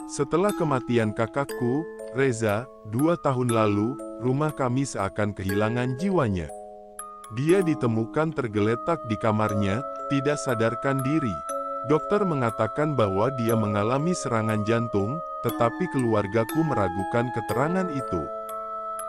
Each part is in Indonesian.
Setelah kematian kakakku, Reza, 2 tahun lalu, rumah kami seakan kehilangan jiwanya. Dia ditemukan tergeletak di kamarnya, tidak sadarkan diri. Dokter mengatakan bahwa dia mengalami serangan jantung, tetapi keluargaku meragukan keterangan itu.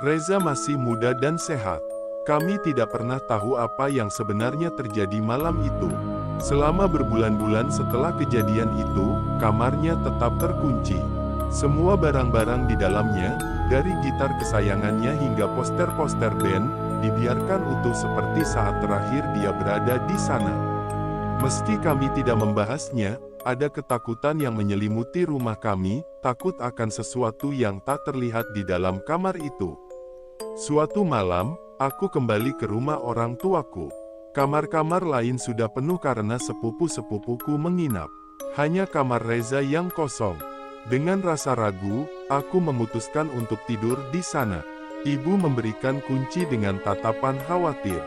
Reza masih muda dan sehat. Kami tidak pernah tahu apa yang sebenarnya terjadi malam itu. Selama berbulan-bulan setelah kejadian itu, kamarnya tetap terkunci. Semua barang-barang di dalamnya, dari gitar kesayangannya hingga poster-poster band, dibiarkan utuh seperti saat terakhir dia berada di sana. Meski kami tidak membahasnya, ada ketakutan yang menyelimuti rumah kami, takut akan sesuatu yang tak terlihat di dalam kamar itu. Suatu malam, aku kembali ke rumah orang tuaku. Kamar-kamar lain sudah penuh karena sepupu-sepupuku menginap. Hanya kamar Reza yang kosong. Dengan rasa ragu, aku memutuskan untuk tidur di sana. Ibu memberikan kunci dengan tatapan khawatir.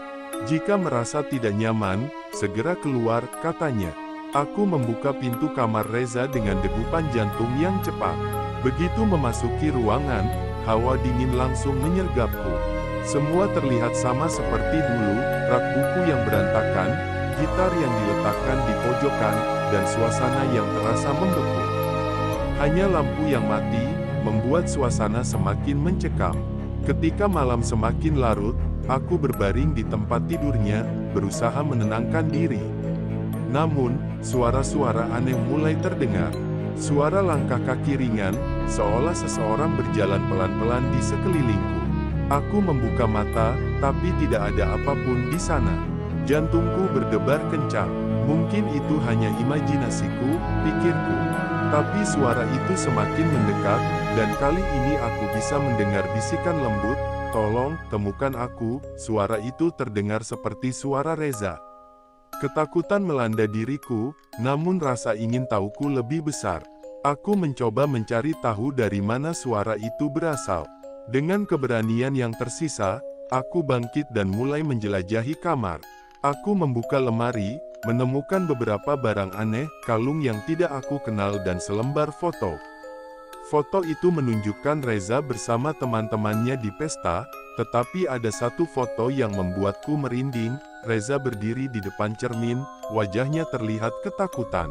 Jika merasa tidak nyaman, segera keluar, katanya. Aku membuka pintu kamar Reza dengan degupan jantung yang cepat. Begitu memasuki ruangan, hawa dingin langsung menyergapku. Semua terlihat sama seperti dulu, rak buku yang berantakan, gitar yang diletakkan di pojokan, dan suasana yang terasa membeku. Hanya lampu yang mati, membuat suasana semakin mencekam. Ketika malam semakin larut, aku berbaring di tempat tidurnya, berusaha menenangkan diri. Namun, suara-suara aneh mulai terdengar. Suara langkah kaki ringan, seolah seseorang berjalan pelan-pelan di sekelilingku. Aku membuka mata, tapi tidak ada apapun di sana. Jantungku berdebar kencang. Mungkin itu hanya imajinasiku, pikirku. Tapi suara itu semakin mendekat, dan kali ini aku bisa mendengar bisikan lembut, "Tolong, temukan aku." Suara itu terdengar seperti suara Reza. Ketakutan melanda diriku, namun rasa ingin tahuku lebih besar. Aku mencoba mencari tahu dari mana suara itu berasal. Dengan keberanian yang tersisa, aku bangkit dan mulai menjelajahi kamar. Aku membuka lemari, menemukan beberapa barang aneh, kalung yang tidak aku kenal dan selembar foto. Foto itu menunjukkan Reza bersama teman-temannya di pesta, tetapi ada satu foto yang membuatku merinding. Reza berdiri di depan cermin, wajahnya terlihat ketakutan.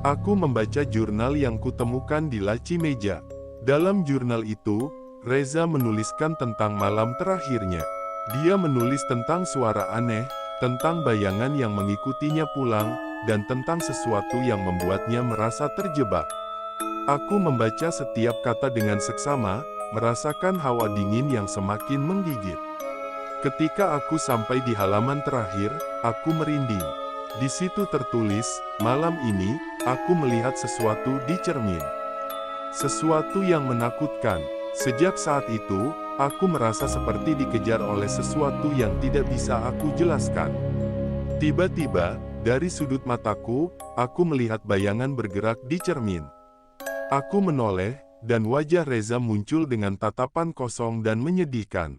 Aku membaca jurnal yang kutemukan di laci meja. Dalam jurnal itu, Reza menuliskan tentang malam terakhirnya. Dia menulis tentang suara aneh, tentang bayangan yang mengikutinya pulang, dan tentang sesuatu yang membuatnya merasa terjebak. Aku membaca setiap kata dengan seksama, merasakan hawa dingin yang semakin menggigit. Ketika aku sampai di halaman terakhir, aku merinding. Di situ tertulis, "Malam ini, aku melihat sesuatu di cermin. Sesuatu yang menakutkan." Sejak saat itu, aku merasa seperti dikejar oleh sesuatu yang tidak bisa aku jelaskan. Tiba-tiba, dari sudut mataku, aku melihat bayangan bergerak di cermin. Aku menoleh, dan wajah Reza muncul dengan tatapan kosong dan menyedihkan.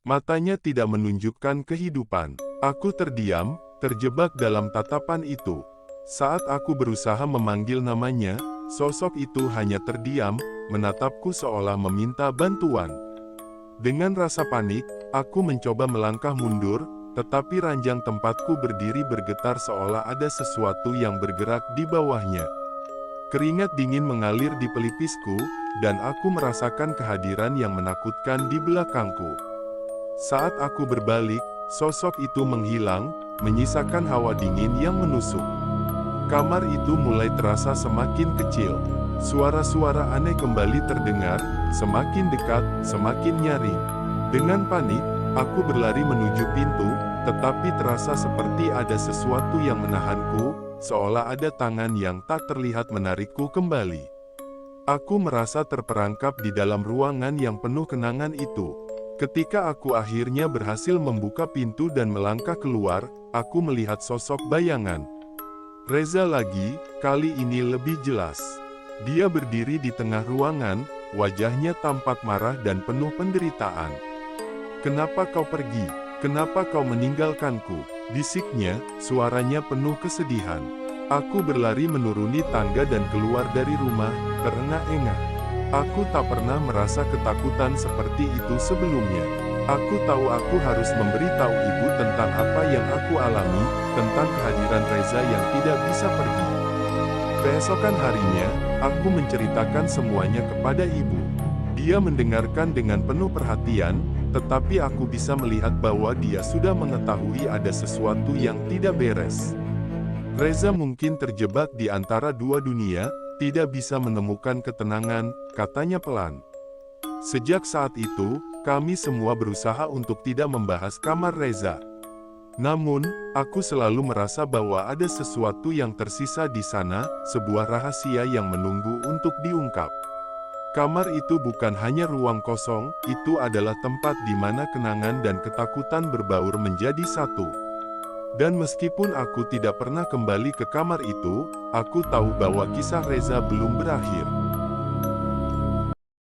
Matanya tidak menunjukkan kehidupan. Aku terdiam, terjebak dalam tatapan itu. Saat aku berusaha memanggil namanya, sosok itu hanya terdiam, menatapku seolah meminta bantuan. Dengan rasa panik, aku mencoba melangkah mundur, tetapi ranjang tempatku berdiri bergetar seolah ada sesuatu yang bergerak di bawahnya. Keringat dingin mengalir di pelipisku, dan aku merasakan kehadiran yang menakutkan di belakangku. Saat aku berbalik, sosok itu menghilang, menyisakan hawa dingin yang menusuk. Kamar itu mulai terasa semakin kecil. Suara-suara aneh kembali terdengar, semakin dekat, semakin nyaring. Dengan panik, aku berlari menuju pintu, tetapi terasa seperti ada sesuatu yang menahanku, seolah ada tangan yang tak terlihat menarikku kembali. Aku merasa terperangkap di dalam ruangan yang penuh kenangan itu. Ketika aku akhirnya berhasil membuka pintu dan melangkah keluar, aku melihat sosok bayangan. Reza lagi, kali ini lebih jelas. Dia berdiri di tengah ruangan, wajahnya tampak marah dan penuh penderitaan. "Kenapa kau pergi? Kenapa kau meninggalkanku?" bisiknya, suaranya penuh kesedihan. Aku berlari menuruni tangga dan keluar dari rumah, terengah-engah. Aku tak pernah merasa ketakutan seperti itu sebelumnya. Aku tahu aku harus memberitahu ibu tentang apa yang aku alami, tentang kehadiran Reza yang tidak bisa pergi. Keesokan harinya, aku menceritakan semuanya kepada ibu. Dia mendengarkan dengan penuh perhatian, tetapi aku bisa melihat bahwa dia sudah mengetahui ada sesuatu yang tidak beres. Reza mungkin terjebak di antara dua dunia, tidak bisa menemukan ketenangan, katanya pelan. Sejak saat itu, kami semua berusaha untuk tidak membahas kamar Reza. Namun, aku selalu merasa bahwa ada sesuatu yang tersisa di sana, sebuah rahasia yang menunggu untuk diungkap. Kamar itu bukan hanya ruang kosong, itu adalah tempat di mana kenangan dan ketakutan berbaur menjadi satu. Dan meskipun aku tidak pernah kembali ke kamar itu, aku tahu bahwa kisah Reza belum berakhir.